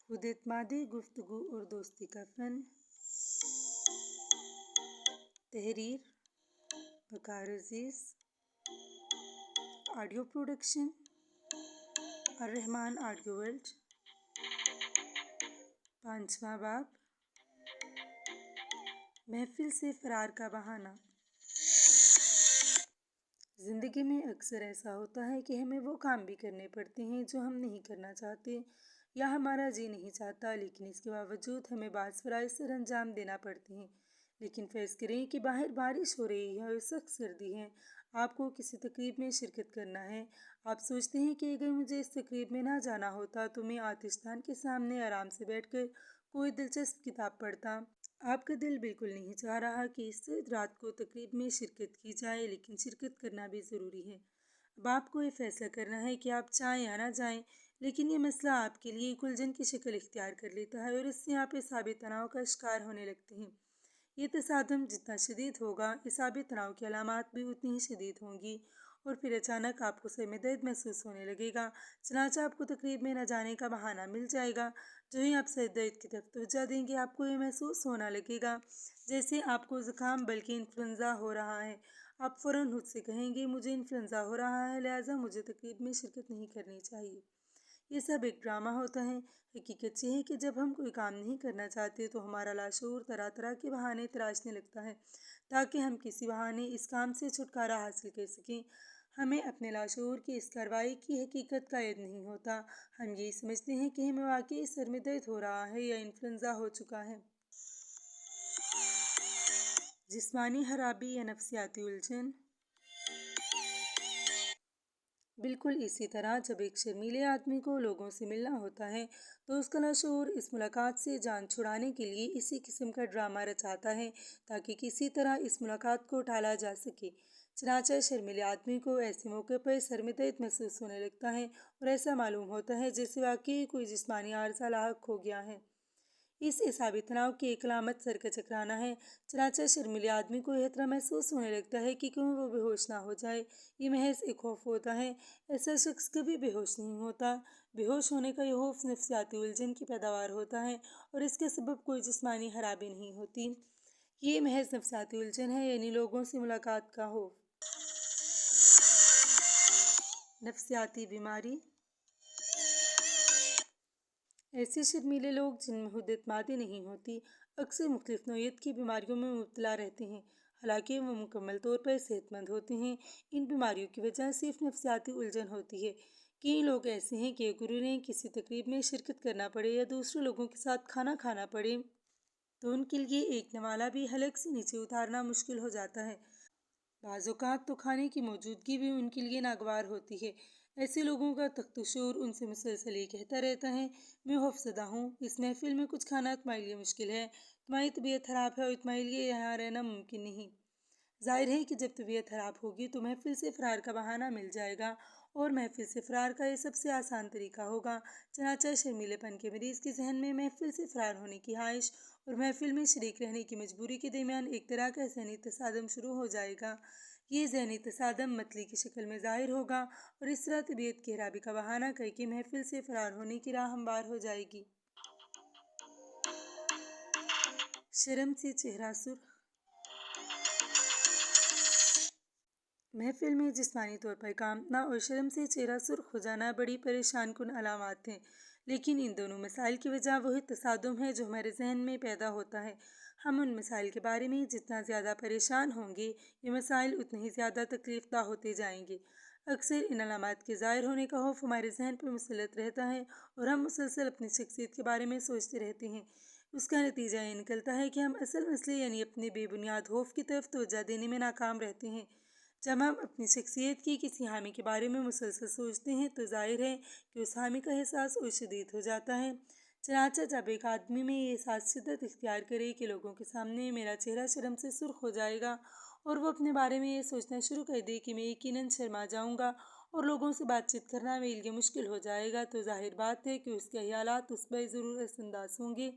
खुद एतमादी गुफ्तगू और दोस्ती का फ़न। तहरीर Waqar Aziz. Audio production Arrahman audio world. 5वां बाब, महफिल से फ़रार का बहाना। ज़िंदगी में अक्सर ऐसा होता है कि हमें वो काम भी करने पड़ते हैं जो हम नहीं करना चाहते या हमारा जी नहीं चाहता, लेकिन इसके बावजूद हमें बाज़ फ़राइज़ सर अंजाम देना पड़ते हैं। लेकिन फ़र्ज़ करें कि बाहर बारिश हो रही है और सख्त सर्दी है, आपको किसी तकरीब में शिरकत करना है। आप सोचते हैं कि अगर मुझे इस तकरीब में ना जाना होता तो मैं आतिशदान के सामने आराम से बैठकर कोई दिलचस्प किताब पढ़ता। आपका दिल बिल्कुल नहीं चाह रहा कि इस रात को तकरीब में शिरकत की जाए, लेकिन शिरकत करना भी ज़रूरी है। अब आपको ये फैसला करना है कि आप चाहें या ना जाएं, लेकिन ये मसला आपके लिए एक उलझन की शक्ल इख्तियार कर लेता है और इससे आप इसाबी तनाव का शिकार होने लगते हैं। ये तसादम जितना शदीद होगा, इसाबी तनाव की अलामात भी उतनी ही शदीद होंगी और फिर अचानक आपको सर में दर्द महसूस होने लगेगा। चनाचा आपको तकरीब में न जाने का बहाना मिल जाएगा। जो ही आप सर दर्द की तरफ तवज्जो देंगे, आपको ये महसूस होना लगेगा जैसे आपको ज़ुकाम बल्कि इन्फ्लुएंज़ा हो रहा है। आप फ़ौरन खुद से कहेंगे, मुझे इन्फ्लुएंज़ा हो रहा है, लिहाजा मुझे तकरीब में शिरकत नहीं करनी चाहिए। ये सब एक ड्रामा होता है। हकीकत ये है कि जब हम कोई काम नहीं करना चाहते तो हमारा लाशऊर तरह तरह के बहाने तराशने लगता है ताकि हम किसी बहाने इस काम से छुटकारा हासिल कर सकें। हमें अपने लाशऊर की इस कार्रवाई की हकीकत का याद नहीं होता। हम यही समझते हैं कि हमें वाकई सर में दर्द हो रहा है या इन्फ्लुएंज़ा हो चुका है। जिस्मानी खराबी या नफसियाती उलझन। बिल्कुल इसी तरह जब एक शर्मीले आदमी को लोगों से मिलना होता है तो उसका लाशऊर इस मुलाकात से जान छुड़ाने के लिए इसी किस्म का ड्रामा रचाता है ताकि किसी तरह इस मुलाकात को टाला जा सके। चनाचा शर्मीले आदमी को ऐसे मौके पर सर में दर्द महसूस होने लगता है और ऐसा मालूम होता है जैसे वाकई कोई जिस्मानी आर्जा लाहक हो गया है। इस इसाबी तनाव की एक अलामत सर का चकराना है। चनाचा शर्मीले आदमी को यह तरह महसूस होने लगता है कि क्यों वो बेहोश ना हो जाए। ये महज एक खौफ होता है। ऐसा शख्स कभी बेहोश नहीं होता। बेहोश होने का यह खौफ नफसियाती उलझन की पैदावार होता है और इसके सबब कोई जिस्मानी खराबी नहीं होती। ये महज नफसियाती उलझन है, यानी लोगों से मुलाकात का खौफ। नफसियाती बीमारी। ऐसे शर्मीले लोग जिनमें खुद एतमादी नहीं होती अक्सर मुख्तलिफ नौइयत की बीमारियों में मुब्तला रहते हैं, हालांकि वो मुकम्मल तौर पर सेहतमंद होते हैं। इन बीमारियों की वजह सिर्फ नफसियाती उलझन होती है। कई लोग ऐसे हैं कि अगर उन्हें किसी तकरीब में शिरकत करना पड़े या दूसरे लोगों के साथ खाना खाना पड़े तो उनके लिए एक नवाला भी हलक से नीचे उतारना मुश्किल हो जाता है। बाज़ औक़ात तो खाने की मौजूदगी भी उनके लिए नागवार होती है। ऐसे लोगों का तख्तशूर उनसे मुसलसल ये कहता रहता है, मैं खौफज़दा हूँ, इस महफिल में कुछ खाना तुम्हारे लिए मुश्किल है, तुम्हारी तबीयत ख़राब है और तुम्हारे लिए यहाँ रहना मुमकिन नहीं। ज़ाहिर है कि जब तबीयत ख़राब होगी तो महफिल से फ़रार का बहाना मिल जाएगा और महफिल से फ़रार का ये सबसे आसान तरीका होगा। चनाचा शर्मीलेपन के मरीज़ के जहन में महफिल से फ़रार होने की ख्वाहिश और महफिल में शरीक रहने की मजबूरी के दरमियान एक तरह का ज़हनी तसादम शुरू हो जाएगा। ये ज़हनी तसादम मतली की शक्ल में ज़ाहिर होगा और इस तरह तबीयत की खराबी का बहाना करके महफिल से फ़रार होने की राह हमवार हो जाएगी। शर्म से चेहरा सुर्ख। महफिल में जिस्मानी तौर पर कांपना और शर्म से चेहरा सुर्ख हो जाना बड़ी परेशान कुन अलामात हैं, लेकिन इन दोनों मसाइल की वजह वही तसादुम है जो हमारे जहन में पैदा होता है। हम उन मसाइल के बारे में जितना ज़्यादा परेशान होंगे, ये मसाइल उतने ही ज़्यादा तकलीफ़दा होते जाएंगे। अक्सर इन अलामात के ज़ाहिर होने का खौफ हमारे जहन पर मुसल्लत रहता है और हम मुसलसल अपनी शख्सियत के बारे में सोचते रहते हैं। उसका नतीजा ये निकलता है कि हम असल मसले यानी अपने बेबुनियाद खौफ की तरफ तवज्जो देने में नाकाम रहते हैं। जब हम अपनी शख्सियत की किसी हामी के बारे में मुसलसल सोचते हैं तो जाहिर है कि उस हामी का एहसास और शदीद हो जाता है। चनाचा जब एक आदमी में ये एहसास शिद्दत इख्तियार करे कि लोगों के सामने मेरा चेहरा शर्म से सुर्ख हो जाएगा और वो अपने बारे में ये सोचना शुरू कर दे कि मैं यकीनन शर्मा जाऊंगा और लोगों से बातचीत करना मेरे लिए मुश्किल हो जाएगा, तो जाहिर बात है कि उसके ख्यालात उस पर ज़रूर असरअंदाज होंगे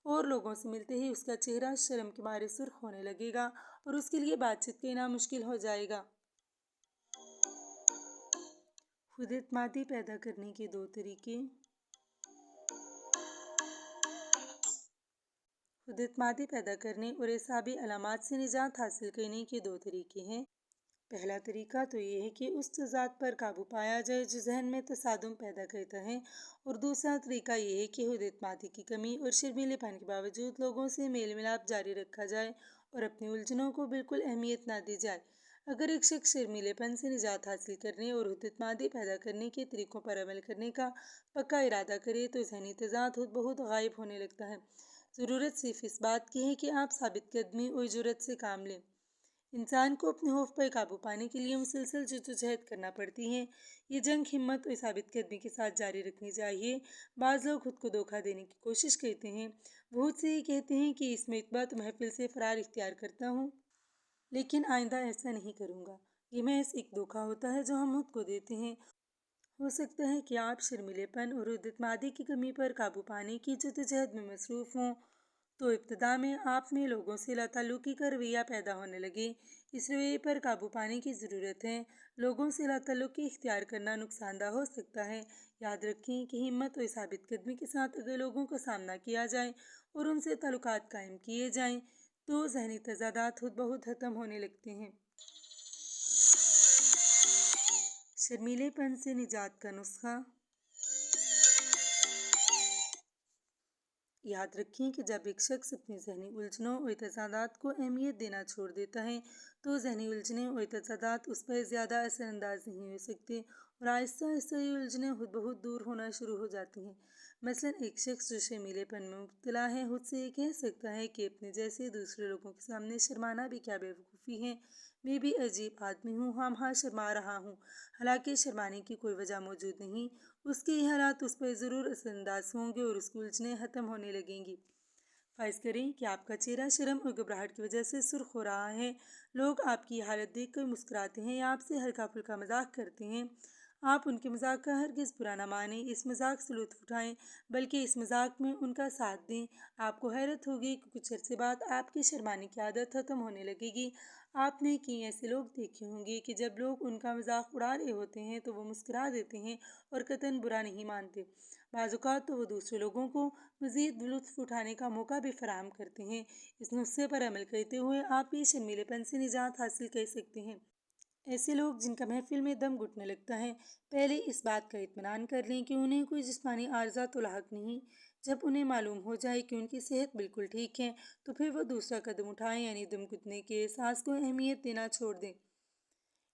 और लोगों से मिलते ही उसका चेहरा शर्म के मारे सुर्ख होने लगेगा और उसके लिए बातचीत करना मुश्किल हो जाएगा। खुद एतमादी पैदा करने के दो तरीके। खुद एतमादी पैदा करने और एसाबी अलामात से निजात हासिल करने के दो तरीके हैं। पहला तरीका तो ये है कि उस तज़ाद पर काबू पाया जाए जो जहन में तसादुम पैदा करता है, और दूसरा तरीका ये है कि खुद एतमादी की कमी और शर्मीलेपन के बावजूद लोगों से मेल मिलाप जारी रखा जाए और अपनी उलझनों को बिल्कुल अहमियत ना दी जाए। अगर एक शख्स शर्मीलेपन से निजात हासिल करने और खुद एतमादी पैदा करने के तरीकों पर अमल करने का पक्का इरादा करे तो जहनी तज़ाद खुद बहुत गायब होने लगता है। ज़रूरत सिर्फ इस बात की है कि आप साबित कदमी और जुर्रत से काम लें। इंसान को अपने खौफ पर काबू पाने के लिए मुसलसल जद्दोजहद करना पड़ती है। ये जंग हिम्मत और साबित कदमी के साथ जारी रखनी चाहिए। बाज़ लोग खुद को धोखा देने की कोशिश करते हैं। बहुत से ये कहते हैं कि इस मतबा तो महफिल से फरार इख्तियार करता हूँ, लेकिन आइंदा ऐसा नहीं करूँगा। ये महज एक धोखा होता है जो हम खुद को देते हैं। हो सकता है कि आप शर्मीलेपन और इत्मादी की कमी पर काबू पाने की जद्दोजहद में मसरूफ़ हों, तो इब्तदा में आप में लोगों से लाताल्लुकी का रवैया पैदा होने लगे। इस रवैये पर काबू पाने की ज़रूरत है। लोगों से लाताल्लुकी इख्तियार करना नुकसानदा हो सकता है। याद रखें कि हिम्मत और साबित कदमी के साथ अगर लोगों का सामना किया जाए और उनसे ताल्लुकात कायम किए जाएं, तो जहनी तज़ादात खुद बहुत ख़त्म होने लगते हैं। शर्मीलेपन से निजात का नुस्खा। याद रखें कि जब एक शख्स अपनी जहनी उलझनों और तज़ादात को अहमियत देना छोड़ देता है, तो जहनी उलझनें और तज़ादात उस पर ज़्यादा असरअंदाज नहीं हो सकते और आहिस्ता आहिस्ता ये उलझनें खुद बहुत दूर होना शुरू हो जाती हैं। मसलन एक शख्स जो शर्मीलेपन में मुब्तला है खुद से ये कह सकता है कि अपने जैसे दूसरे लोगों के सामने शर्माना भी क्या बेवकूफ़ी है, मैं भी अजीब आदमी हूँ, हाँ शर्मा रहा हूँ, हालांकि शर्माने की कोई वजह मौजूद नहीं। उसके ये हालात उस पर ज़रूर असरअंदाज होंगे और उसकी उलझनें ख़त्म होने लगेंगी। फ़र्ज़ करें कि आपका चेहरा शर्म और घबराहट की वजह से सुर्ख हो रहा है। लोग आपकी हालत देखकर मुस्कुराते हैं या आपसे हल्का फुल्का मजाक करते हैं। आप उनके मजाक का हरगिज़ बुरा ना मानें, इस मजाक से लुत्फ़ उठाएं, बल्कि इस मजाक में उनका साथ दें। आपको हैरत होगी कि कुछ अरसे बाद आपकी शर्माने की आदत ख़त्म होने लगेगी। आपने कई ऐसे लोग देखे होंगे कि जब लोग उनका मजाक उड़ा रहे होते हैं तो वो मुस्कुरा देते हैं और कतई बुरा नहीं मानते। बाज़ औक़ात तो वो दूसरे लोगों को मज़ीद लुत्फ़ उठाने का मौका भी फराहम करते हैं। इस नुस्खे पर अमल करते हुए आप भी शर्मीलेपन से निजात हासिल कर सकते हैं। ऐसे लोग जिनका महफिल में दम घुटने लगता है, पहले इस बात का इत्मीनान कर लें कि उन्हें कोई जिस्मानी आर्ज़ा तो लाहक नहीं। जब उन्हें मालूम हो जाए कि उनकी सेहत बिल्कुल ठीक है, तो फिर वो दूसरा कदम उठाएं, यानी दम घुटने के एहसास को अहमियत देना छोड़ दें।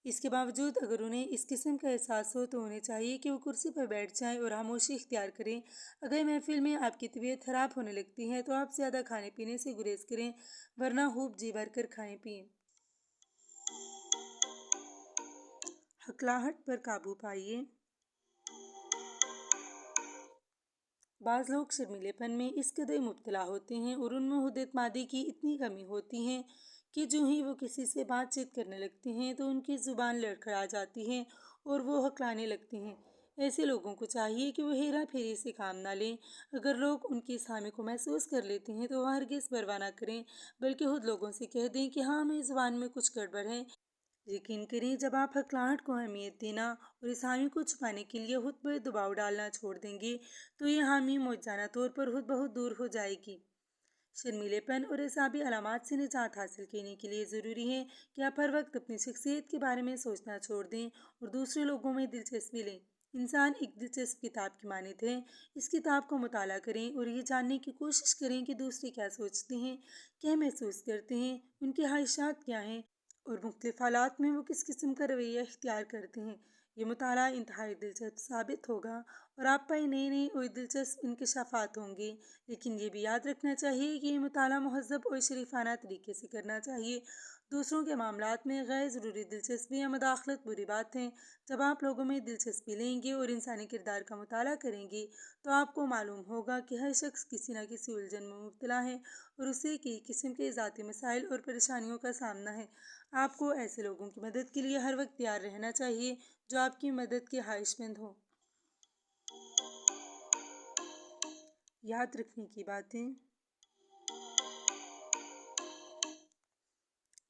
इसके बावजूद अगर उन्हें इस किस्म का एहसास हो तो उन्हें चाहिए कि वो कुर्सी पर बैठ जाएं और खामोशी इख्तियार करें। अगर महफिल में आपकी तबीयत ख़राब होने लगती है तो आप ज़्यादा खाने पीने से गुरेज करें, वरना खूब जी भर कर खाएं पिएं। हकलाहट पर काबू पाइए। बाज़ लोग शर्मीलेपन में इस कदर मुब्तला होते हैं और उनमें खुद एतमादी की इतनी कमी होती है कि जो ही वो किसी से बातचीत करने लगते हैं तो उनकी ज़ुबान लड़खड़ा जाती है और वो हकलाने लगते हैं। ऐसे लोगों को चाहिए कि वो हेरा फेरी से काम ना लें। अगर लोग उनकी इस खामी को महसूस कर लेते हैं तो वह हरगिज़ परवाह ना करें, बल्कि खुद लोगों से कह दें कि हाँ, मेरी ज़ुबान में कुछ गड़बड़ है। यकीन करें, जब आप हकलाहट को अहमियत देना और इस हामी को छुपाने के लिए खुद पर दबाव डालना छोड़ देंगे, तो ये हामी मौजूदा तौर पर खुद बहुत दूर हो जाएगी। शर्मीलेपन और एसाबी अलामात से निजात हासिल करने के लिए ज़रूरी है कि आप हर वक्त अपनी शख्सियत के बारे में सोचना छोड़ दें और दूसरे लोगों में दिलचस्पी लें। इंसान एक दिलचस्प किताब की मानित है। इस किताब को मुताला करें और ये जानने की कोशिश करें कि दूसरे क्या सोचते हैं, क्या महसूस करते हैं, उनकी ख्वाहिशात क्या हैं और मुख्तलिफ हालात में वो किस किस्म का रवैया इख्तियार करते हैं। ये मुताला इंतहाई दिलचस्प साबित होगा और आप पर नए नए और दिलचस्प इंकशाफात होंगे। लेकिन ये भी याद रखना चाहिए कि ये मुताला महज़ब और शरीफाना तरीके से करना चाहिए। दूसरों के मामलात में गैर ज़रूरी दिलचस्पी या मदाखलत बुरी बात है। जब आप लोगों में दिलचस्पी लेंगे और इंसानी किरदार का मुताला करेंगे, तो आपको मालूम होगा कि हर शख्स किसी न किसी उलझन में मुब्तला है और उसे कई किस्म के ज़ाती मसाइल और परेशानियों का सामना है। आपको ऐसे लोगों की मदद के लिए हर वक्त तैयार रहना चाहिए जो आपकी मदद के ख्वाहिशमंद हो। याद रखने की बातें।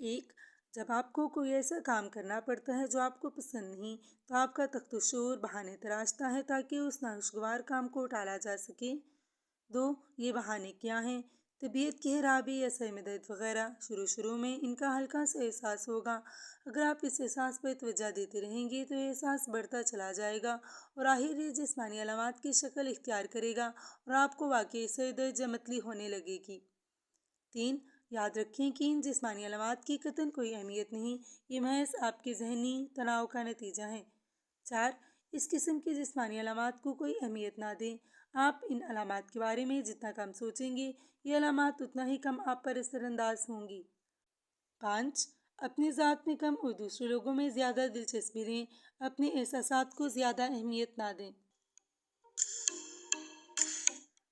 1. जब आपको कोई ऐसा काम करना पड़ता है जो आपको पसंद नहीं, तो आपका तख्तशोर बहाने तराशता है ताकि उस नाखुशगवार काम को टाला जा सके। 2. ये बहाने क्या हैं? طبیعت کی خرابی یا سر میں درد وغیرہ شروع میں ان کا ہلکا سا احساس ہوگا۔ اگر آپ اس احساس پر توجہ دیتے رہیں گے تو یہ احساس بڑھتا چلا جائے گا اور آخر یہ جسمانی علامات کی شکل اختیار کرے گا اور آپ کو واقعی سر درد یا متلی ہونے لگے گی۔ 3. یاد رکھیں کہ ان جسمانی علامات کی قطعاً کوئی اہمیت نہیں، یہ محض آپ کے ذہنی تناؤ کا نتیجہ ہیں۔ 4. اس قسم کی جسمانی علامات کو کوئی اہمیت نہ دیں۔ آپ ان علامات کے بارے میں جتنا کم سوچیں گے، یہ علامات اتنا ہی کم آپ پر اثر انداز ہوں گی۔ 5. اپنی ذات میں کم اور دوسرے لوگوں میں زیادہ دلچسپی لیں، اپنے احساسات کو زیادہ اہمیت نہ دیں۔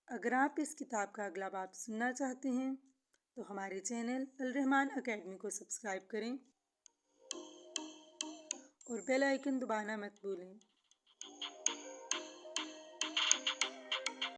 اگر آپ اس کتاب کا اگلا باب سننا چاہتے ہیں تو ہمارے چینل الرحمان اکیڈمی کو سبسکرائب کریں اور بیل آئیکن دبانا مت بھولیں۔